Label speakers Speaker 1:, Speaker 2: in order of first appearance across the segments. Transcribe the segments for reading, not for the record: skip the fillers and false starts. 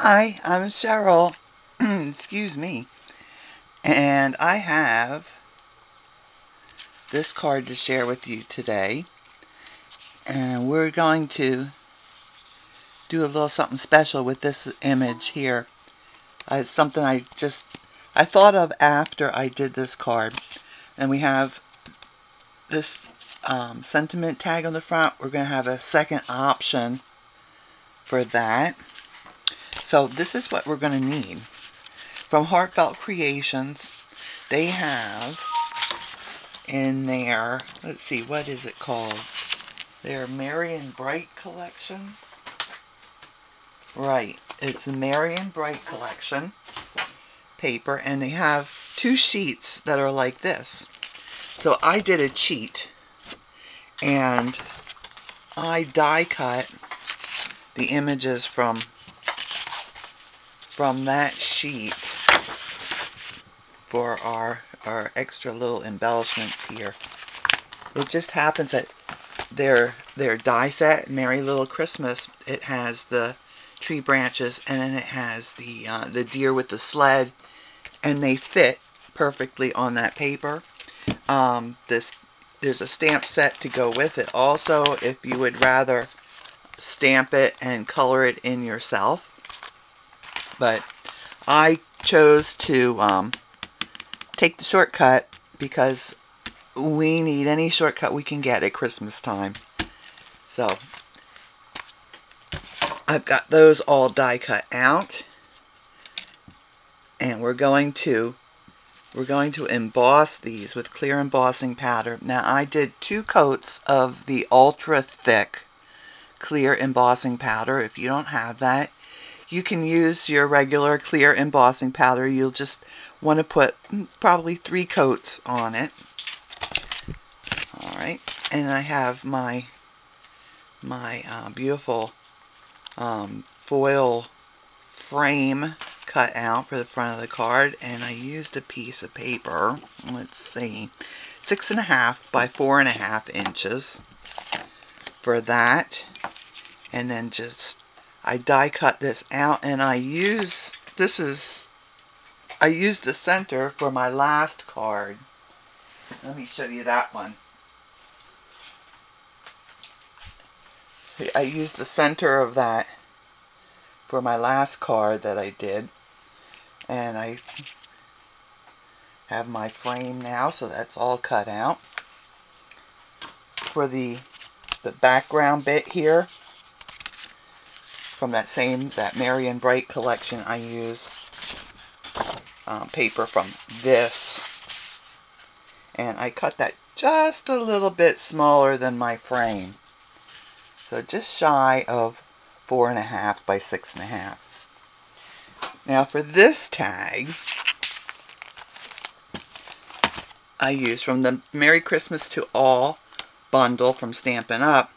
Speaker 1: Hi, I'm Cheryl. Excuse me. And I have this card to share with you today. And we're going to do a little something special with this image here. It's something I thought of after I did this card. And we have this sentiment tag on the front. We're going to have a second option for that. So this is what we're going to need. From Heartfelt Creations, they have in their, let's see, what is it called? Their Merry and Bright collection. Right, it's the Merry and Bright collection paper, and they have two sheets that are like this. So I did a cheat, and I die cut the images from that sheet for our extra little embellishments here. It just happens that their die set, Merry Little Christmas, it has the tree branches and then it has the deer with the sled, and they fit perfectly on that paper. There's a stamp set to go with it also if you would rather stamp it and color it in yourself. But I chose to take the shortcut because we need any shortcut we can get at Christmas time. So I've got those all die cut out, and we're going to emboss these with clear embossing powder. Now I did 2 coats of the ultra thick clear embossing powder. If you don't have that, you can use your regular clear embossing powder. You'll just want to put probably 3 coats on it. Alright, and I have my beautiful foil frame cut out for the front of the card, and I used a piece of paper, let's see, 6.5 by 4.5 inches for that, and then I die cut this out, and I used the center for my last card. Let me show you that one. I used the center of that for my last card that I did, and I have my frame now, so that's all cut out. For the background bit here, from that Merry and Bright collection, I used paper from this, and I cut that just a little bit smaller than my frame, so just shy of 4.5 by 6.5. Now for this tag, I used from the Merry Christmas to All bundle from Stampin Up.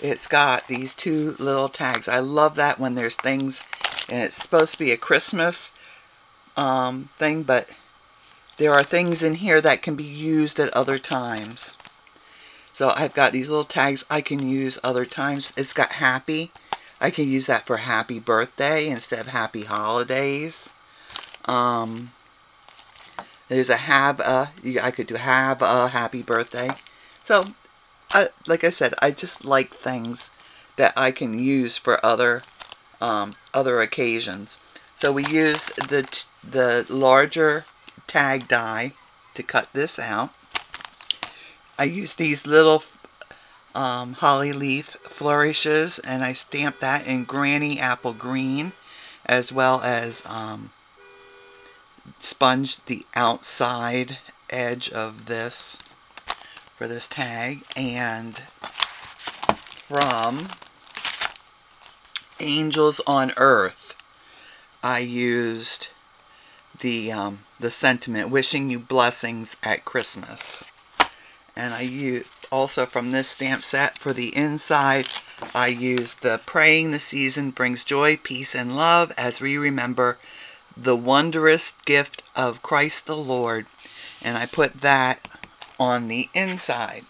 Speaker 1: It's got these 2 little tags. I love that when there's things, and it's supposed to be a Christmas thing, but there are things in here that can be used at other times. So I've got these little tags I can use other times. It's got happy. I can use that for happy birthday instead of happy holidays. There's a I could do have a happy birthday. So like I said, I just like things that I can use for other occasions. So we use the larger tag die to cut this out. I use these little holly leaf flourishes, and I stamp that in Granny Apple Green, as well as sponge the outside edge of this for this tag. And from Angels on Earth, I used the sentiment, wishing you blessings at Christmas. And I used also from this stamp set for the inside, I used the praying the season brings joy, peace, and love as we remember the wondrous gift of Christ the Lord. And I put that on the inside.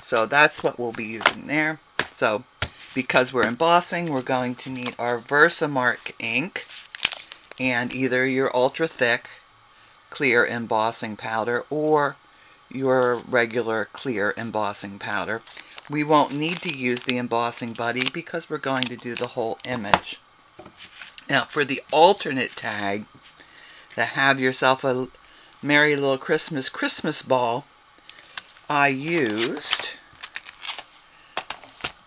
Speaker 1: So that's what we'll be using there. So because we're embossing, we're going to need our Versamark ink and either your ultra thick clear embossing powder or your regular clear embossing powder. We won't need to use the embossing buddy because we're going to do the whole image. Now for the alternate tag, to have yourself a merry little Christmas ball, I used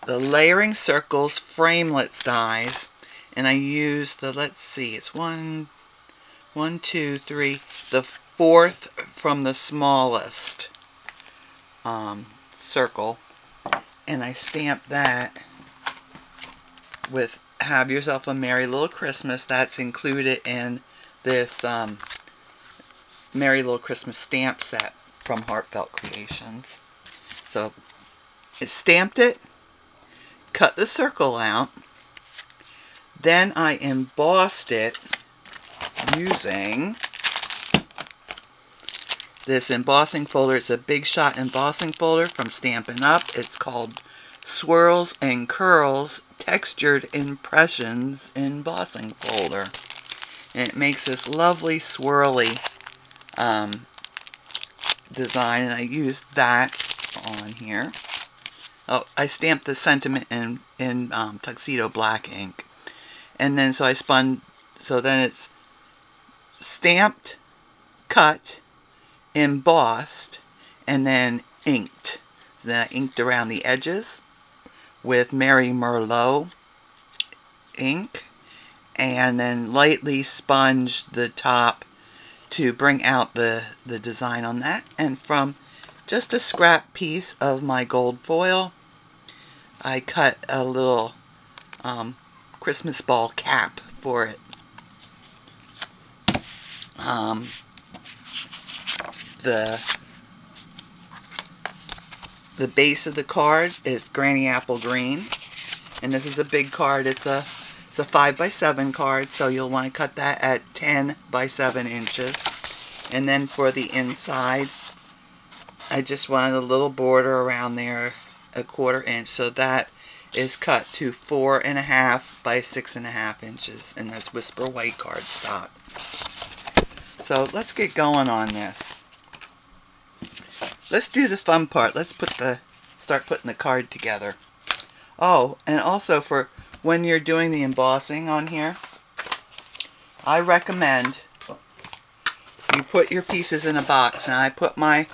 Speaker 1: the Layering Circles Framelits dies, and I used the, let's see, it's one, two, three, the fourth from the smallest circle, and I stamped that with Have Yourself a Merry Little Christmas. That's included in this Merry Little Christmas stamp set from Heartfelt Creations. So I stamped it, cut the circle out, then I embossed it using this embossing folder. It's a Big Shot embossing folder from Stampin Up. It's called Swirls and Curls Textured Impressions Embossing Folder. And it makes this lovely swirly design, and I used that on here. Oh, I stamped the sentiment in Tuxedo black ink. And then so I spun, so then it's stamped, cut, embossed, and then inked. So then I inked around the edges with Merlot ink, and then lightly sponged the top to bring out the design on that. And from just a scrap piece of my gold foil, I cut a little Christmas ball cap for it. The base of the card is Granny Apple Green, and this is a big card. It's a 5x7 card, so you'll want to cut that at 10 by 7 inches. And then for the inside, I just wanted a little border around there, a 1/4 inch, so that is cut to 4.5 by 6.5 inches, and that's Whisper White cardstock. So let's get going on this. Let's do the fun part. Let's start putting the card together. Oh, and also for when you're doing the embossing on here, I recommend you put your pieces in a box. And I put my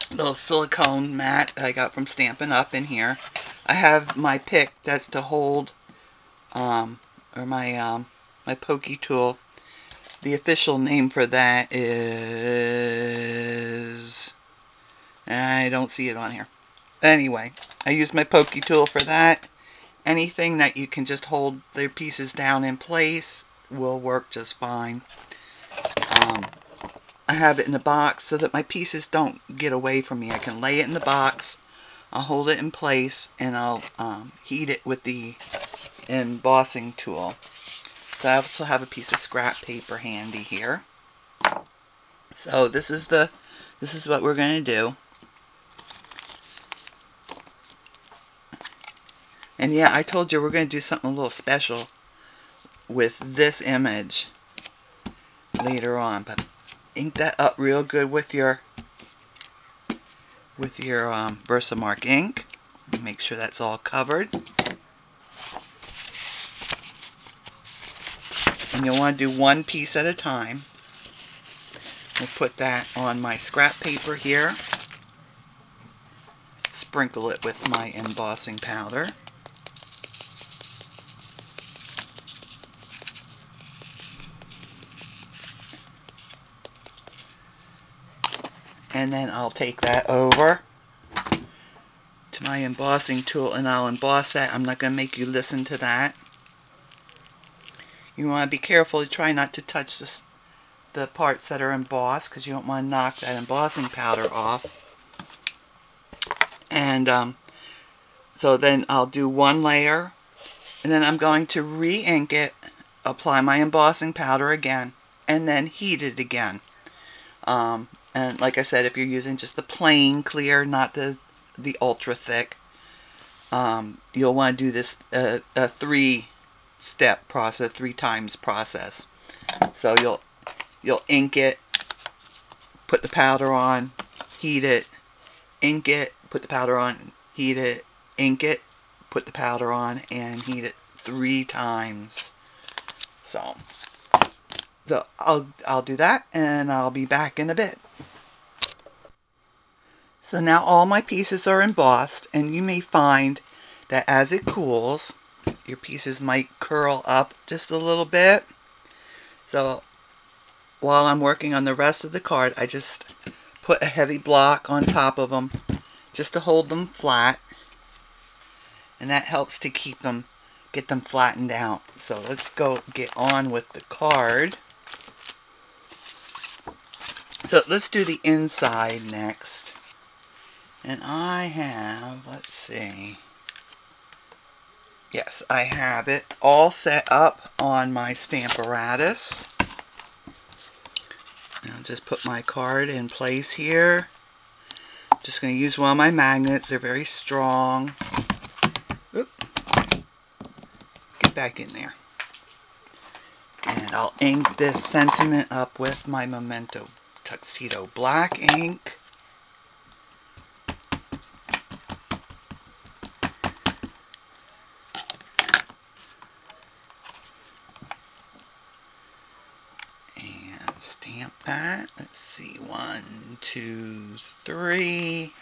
Speaker 1: little silicone mat that I got from Stampin Up in here. I have my pick that's to hold, or my pokey tool. The official name for that is, I don't see it on here. Anyway, I use my pokey tool for that. Anything that you can just hold the pieces down in place will work just fine. I have it in a box so that my pieces don't get away from me. I can lay it in the box, I'll hold it in place, and I'll heat it with the embossing tool. So I also have a piece of scrap paper handy here. So this is what we're going to do. And yeah, I told you we're going to do something a little special with this image later on. But ink that up real good with your Versamark ink. Make sure that's all covered. And you'll want to do one piece at a time. We'll put that on my scrap paper here. Sprinkle it with my embossing powder. And then I'll take that over to my embossing tool and I'll emboss that. I'm not going to make you listen to that. You want to be careful to try not to touch the parts that are embossed, because you don't want to knock that embossing powder off. And so then I'll do one layer, and then I'm going to re-ink it, apply my embossing powder again, and then heat it again. And like I said, if you're using just the plain clear, not the ultra thick, you'll want to do this a 3-step process, 3 times process. So you'll ink it, put the powder on, heat it, ink it, put the powder on, heat it, ink it, put the powder on, and heat it 3 times. So I'll do that, and I'll be back in a bit. So now all my pieces are embossed, and you may find that as it cools, your pieces might curl up just a little bit. So while I'm working on the rest of the card, I just put a heavy block on top of them just to hold them flat, and that helps to get them flattened out. So let's go get on with the card. So let's do the inside next. And I have, let's see, yes, I have it all set up on my Stamparatus. I'll just put my card in place here. Just going to use one of my magnets. They're very strong. Oop. Get back in there. And I'll ink this sentiment up with my Memento Tuxedo black ink. Stamp that. Let's see, 1, 2, 3.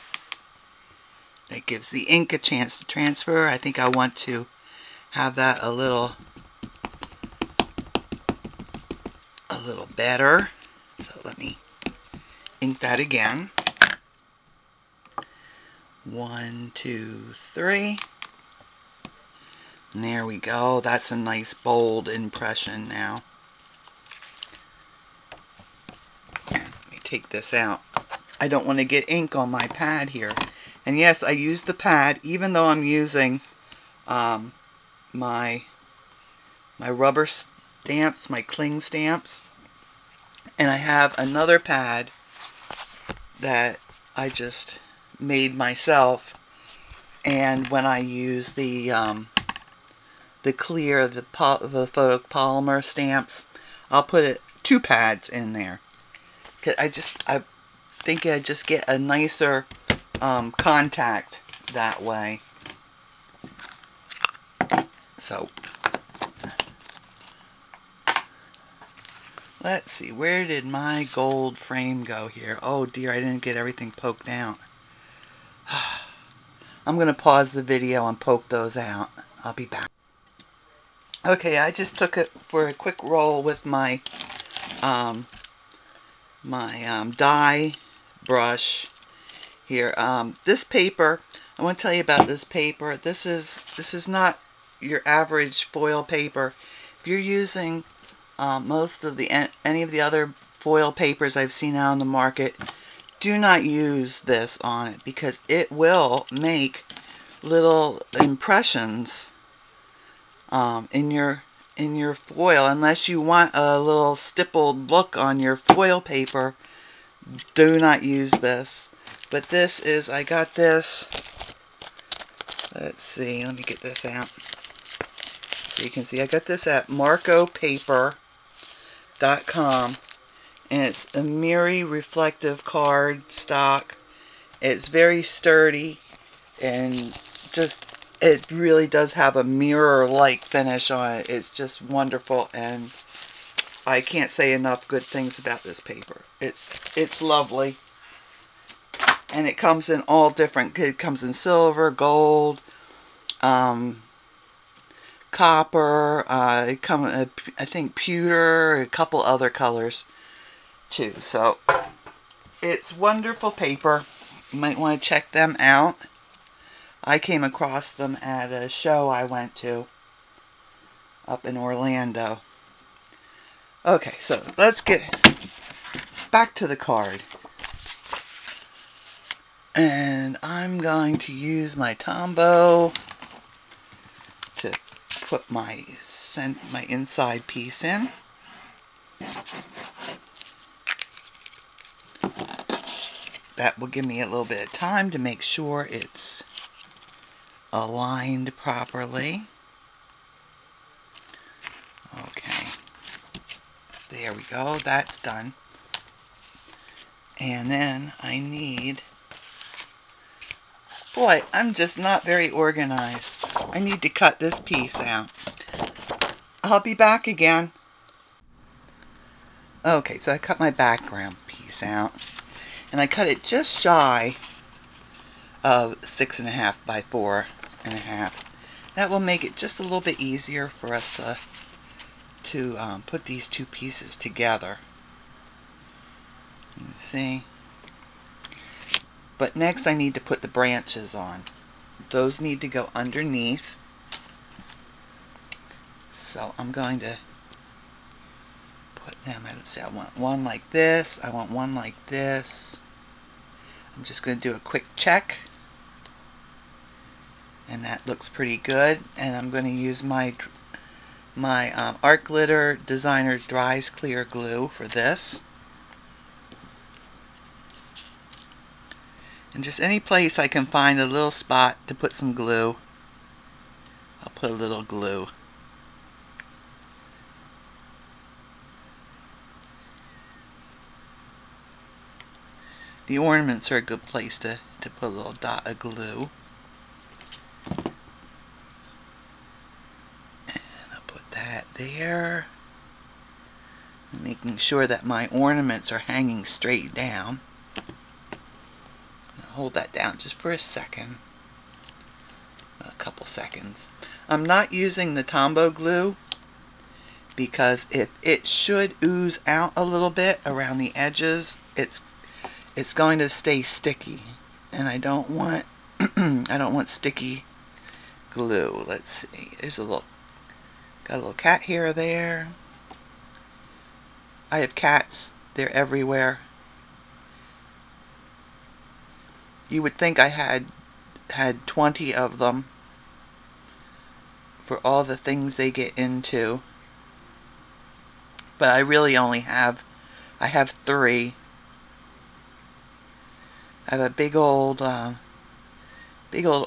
Speaker 1: That gives the ink a chance to transfer. I think I want to have that a little better. So let me ink that again. 1, 2, 3. And there we go. That's a nice bold impression now. Take this out. I don't want to get ink on my pad here. And yes, I use the pad even though I'm using my rubber stamps, my cling stamps. And I have another pad that I just made myself. And when I use the clear, the photopolymer stamps, I'll put 2 pads in there. I think I just get a nicer contact that way. So let's see, where did my gold frame go here? Oh dear, I didn't get everything poked out. I'm going to pause the video and poke those out. I'll be back. Okay, I just took it for a quick roll with my die brush here. This paper, I want to tell you about this paper. This is not your average foil paper. If you're using any of the other foil papers I've seen out on the market, do not use this on it because it will make little impressions in your foil. Unless you want a little stippled look on your foil paper, do not use this. But this is, I got this, let's see, let me get this out. So you can see I got this at marcopaper.com, and it's a Mirri reflective card stock. It's very sturdy, and just it really does have a mirror-like finish on it. It's just wonderful, and I can't say enough good things about this paper. It's lovely, and it comes in all different. It comes in silver, gold, copper. It comes, I think, pewter, a couple other colors too. So it's wonderful paper. You might want to check them out. I came across them at a show I went to up in Orlando. Okay, so let's get back to the card. And I'm going to use my Tombow to put my inside piece in. That will give me a little bit of time to make sure it's aligned properly. Okay, there we go, that's done. And then I need, boy, I'm just not very organized. I need to cut this piece out. I'll be back again. Okay, so I cut my background piece out, and I cut it just shy of 6.5 by 4.5. That will make it just a little bit easier for us to put these two pieces together. You see? But next I need to put the branches on. Those need to go underneath. So I'm going to put them, let's see, I want one like this, I want one like this. I'm just going to do a quick check. And that looks pretty good. And I'm going to use my Art Glitter Designer Dries Clear Glue for this. And just any place I can find a little spot to put some glue, I'll put a little glue. The ornaments are a good place to put a little dot of glue. And I'll put that there. Making sure that my ornaments are hanging straight down. Hold that down just for a second. A couple seconds. I'm not using the Tombow glue because it should ooze out a little bit around the edges. It's going to stay sticky, and I don't want I don't want sticky glue. Let's see. There's got a little cat hair there. I have cats. They're everywhere. You would think I had 20 of them for all the things they get into, but I really only have 3. I have a big old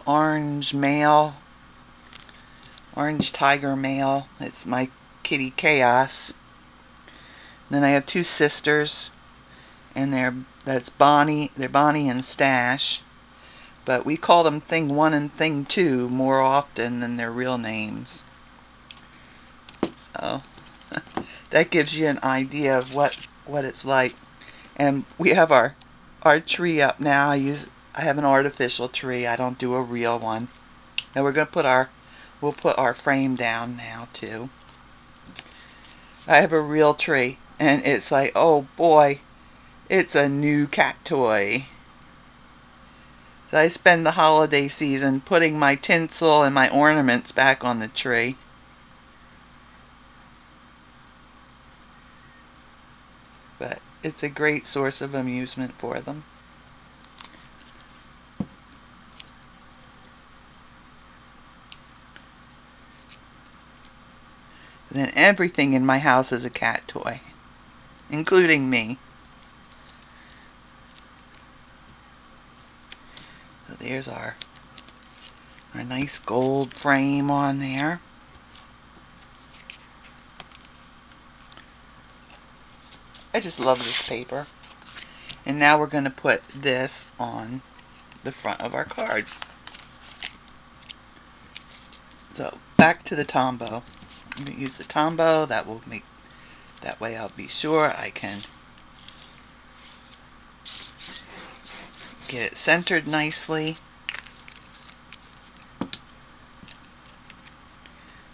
Speaker 1: orange male, orange tiger male. It's my kitty Chaos. And then I have 2 sisters, and they're Bonnie and Stash, but we call them Thing 1 and Thing 2 more often than their real names. So that gives you an idea of what it's like. And we have our tree up now. I have an artificial tree. I don't do a real one. And we're going to we'll put our frame down now too. I have a real tree, and it's like, oh boy, it's a new cat toy. So I spend the holiday season putting my tinsel and my ornaments back on the tree. But it's a great source of amusement for them. And then everything in my house is a cat toy, including me. So there's our nice gold frame on there. I just love this paper. And now we're going to put this on the front of our card. So back to the Tombow. I'm going to use the Tombow. That way I'll be sure I can get it centered nicely.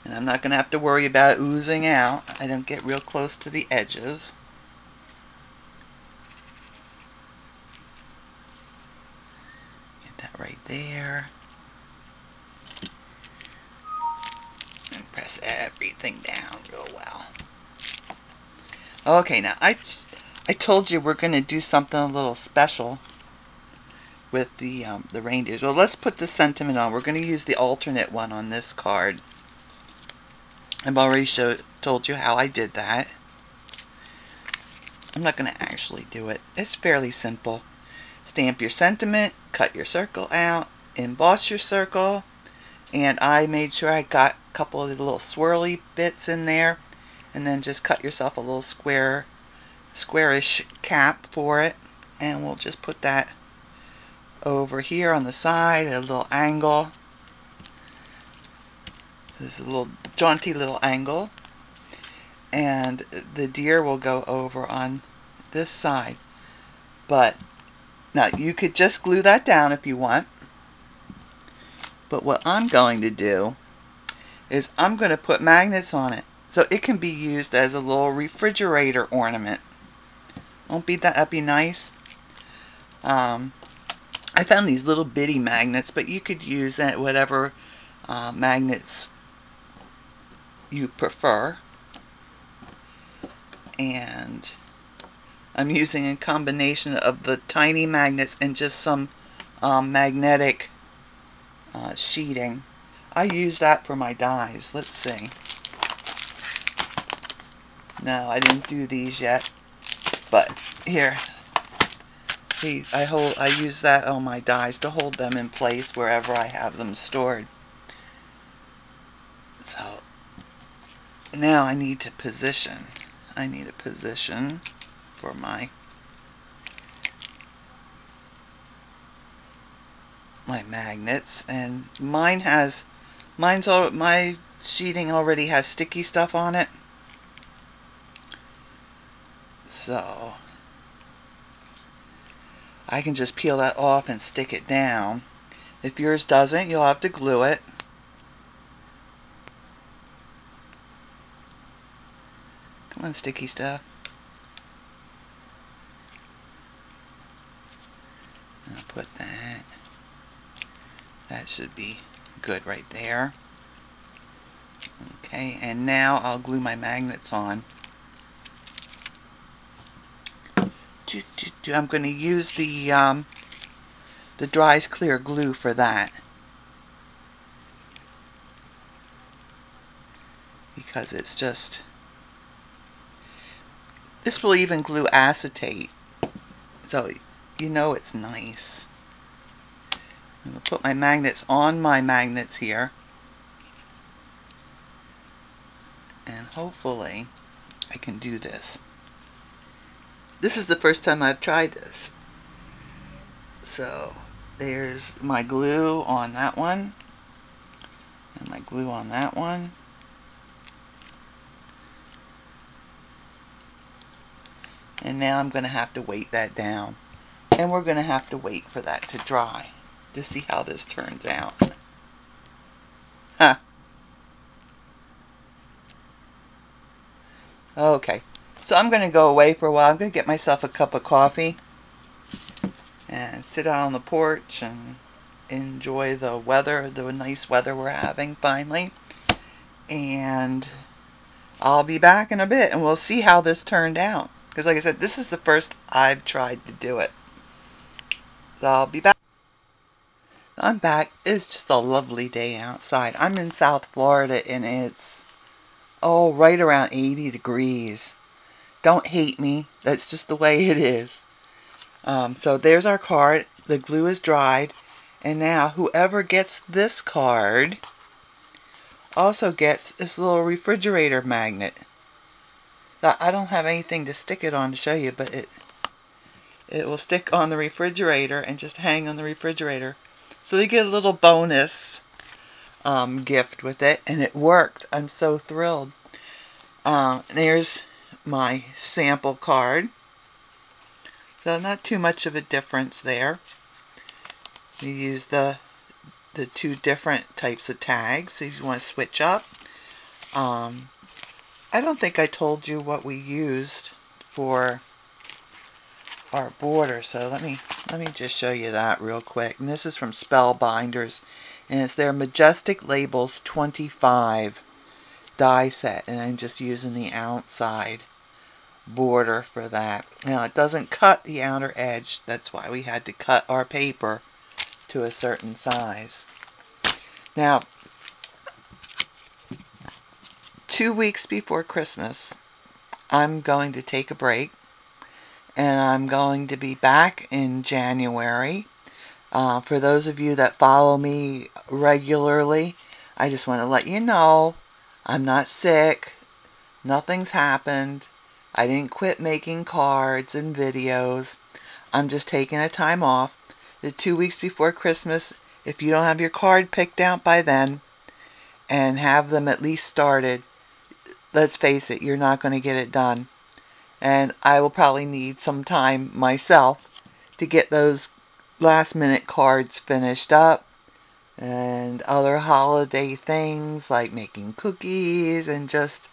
Speaker 1: And I'm not going to have to worry about oozing out. I don't get real close to the edges. Get that right there. And press everything down real well. Okay, now I told you we're going to do something a little special with the reindeers. Well, let's put the sentiment on. We're going to use the alternate one on this card. I've already told you how I did that. I'm not going to actually do it. It's fairly simple. Stamp your sentiment, cut your circle out, emboss your circle, And I made sure I got a couple of the little swirly bits in there, and then just cut yourself a little squarish cap for it. And we'll just put that over here on the side at a little angle. This is a little jaunty little angle. And the deer will go over on this side. But now you could just glue that down if you want. But what I'm going to do is I'm going to put magnets on it, so it can be used as a little refrigerator ornament. Won't be that'd be nice? I found these little bitty magnets, but you could use whatever magnets you prefer. And I'm using a combination of the tiny magnets and just some magnetic sheeting. I use that for my dies. Let's see. No, I didn't do these yet. But here, see, I use that on my dies to hold them in place wherever I have them stored. So now I need to position. I need a position for my magnets, and my sheeting already has sticky stuff on it, so I can just peel that off and stick it down. If yours doesn't, you'll have to glue it. Come on, sticky stuff. I'll put that. That should be good right there. Okay, and now I'll glue my magnets on. I'm going to use the Dries clear glue for that, because it's just, this will even glue acetate, so you know it's nice. I'm going to put my magnets on my magnets here, and hopefully I can do this. This is the first time I've tried this. So there's my glue on that one, and my glue on that one. And now I'm going to have to weight that down. And we're going to have to wait for that to dry to see how this turns out. Huh. Okay. So I'm going to go away for a while. I'm going to get myself a cup of coffee and sit out on the porch and enjoy the weather, the nice weather we're having finally. And I'll be back in a bit and we'll see how this turned out. Because like I said, this is the first I've tried to do it. So I'll be back. I'm back. It's just a lovely day outside. I'm in South Florida and it's, oh, right around 80 degrees. Don't hate me. That's just the way it is. So there's our card. The glue is dried. And now whoever gets this card also gets this little refrigerator magnet. I don't have anything to stick it on to show you, but it will stick on the refrigerator and just hang on the refrigerator. So they get a little bonus gift with it, and it worked. I'm so thrilled. There's my sample card. So not too much of a difference there. We use the two different types of tags if you want to switch up. I don't think I told you what we used for our border, so let me just show you that real quick. And this is from Spellbinders, and it's their Majestic Labels 25 die set, and I'm just using the outside border for that. Now it doesn't cut the outer edge, that's why we had to cut our paper to a certain size. Now 2 weeks before Christmas I'm going to take a break, and I'm going to be back in January. For those of you that follow me regularly, I just want to let you know I'm not sick. Nothing's happened. I didn't quit making cards and videos. I'm just taking a time off. The 2 weeks before Christmas, if you don't have your card picked out by then and have them at least started, let's face it, you're not going to get it done. And I will probably need some time myself to get those last minute cards finished up, and other holiday things like making cookies, and just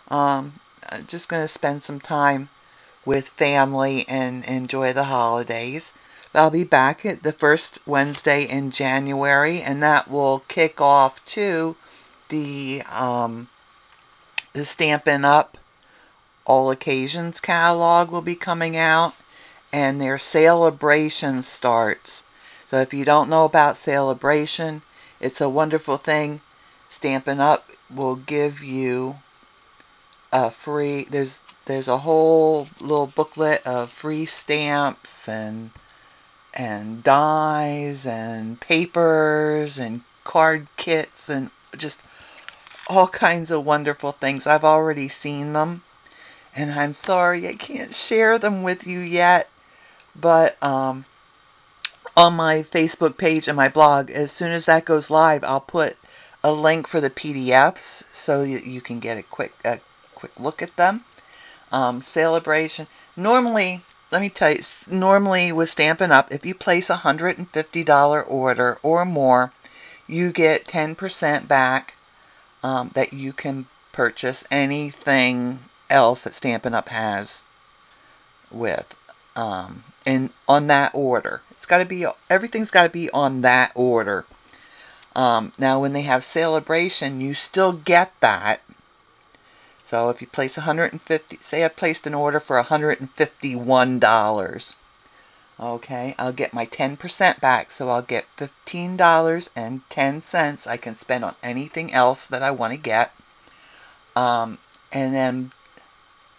Speaker 1: going to spend some time with family and enjoy the holidays. I'll be back at the first Wednesday in January, and that will kick off to the Stampin' Up All Occasions catalog will be coming out, and their celebration starts. So if you don't know about celebration, it's a wonderful thing. Stampin' Up will give you a free, there's a whole little booklet of free stamps and dies and papers and card kits and just all kinds of wonderful things. I've already seen them, and I'm sorry I can't share them with you yet, but on my Facebook page and my blog, as soon as that goes live, I'll put a link for the PDFs so you can get a quick look at them. Celebration. Normally, let me tell you, normally with Stampin' Up, if you place a $150 order or more, you get 10% back that you can purchase anything else that Stampin' Up has with and on that order. It's got to be, everything's got to be on that order. Now when they have celebration, you still get that. So if you place 150, say I placed an order for $151, okay, I'll get my 10% back, so I'll get $15.10 I can spend on anything else that I want to get. And then,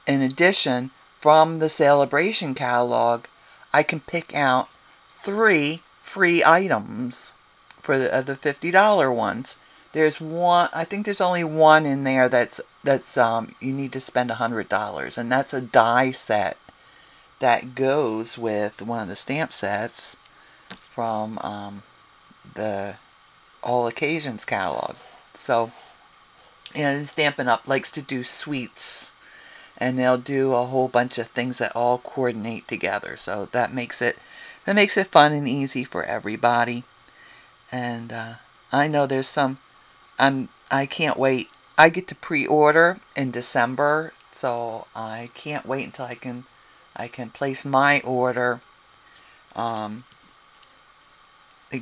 Speaker 1: in addition, from the celebration catalog, I can pick out 3 free items for the $50 ones. There's one, I think there's only one in there that's you need to spend $100, and that's a die set that goes with one of the stamp sets from the All Occasions catalog. So, you know, Stampin' Up likes to do sweets, and they'll do a whole bunch of things that all coordinate together. So that makes it fun and easy for everybody. And I know there's some. I can't wait. I get to pre-order in December, so I can't wait until I can place my order to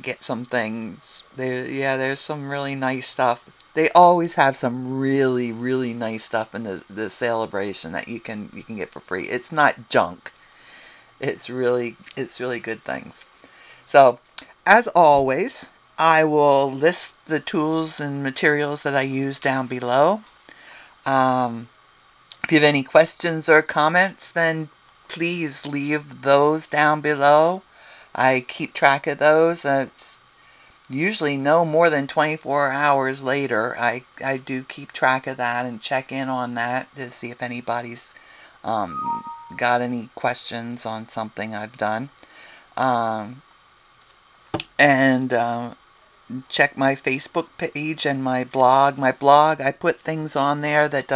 Speaker 1: get some things. There's some really nice stuff. They always have some really, really nice stuff in the celebration that you can get for free. It's not junk. It's really good things. So, as always, I will list the tools and materials that I use down below. If you have any questions or comments, then please leave those down below. I keep track of those. It's usually no more than 24 hours later. I do keep track of that and check in on that to see if anybody's got any questions on something I've done. Check my Facebook page and my blog. My blog, I put things on there that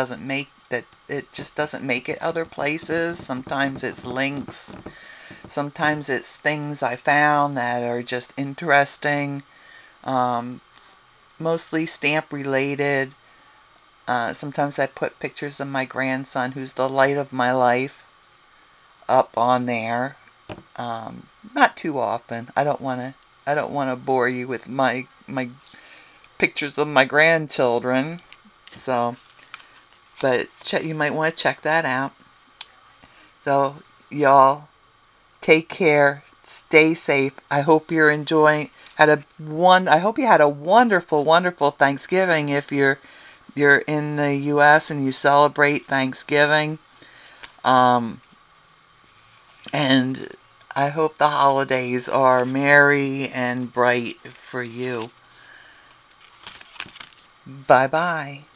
Speaker 1: it just doesn't make it other places. Sometimes it's links. Sometimes it's things I found that are just interesting. Mostly stamp related. Sometimes I put pictures of my grandson, who's the light of my life, up on there. Not too often. I don't want to bore you with my pictures of my grandchildren. So, but you might want to check that out. So, y'all, take care. Stay safe. I hope you're enjoying. I hope you had a wonderful, wonderful Thanksgiving. If you're in the U.S. and you celebrate Thanksgiving, and I hope the holidays are merry and bright for you. Bye-bye.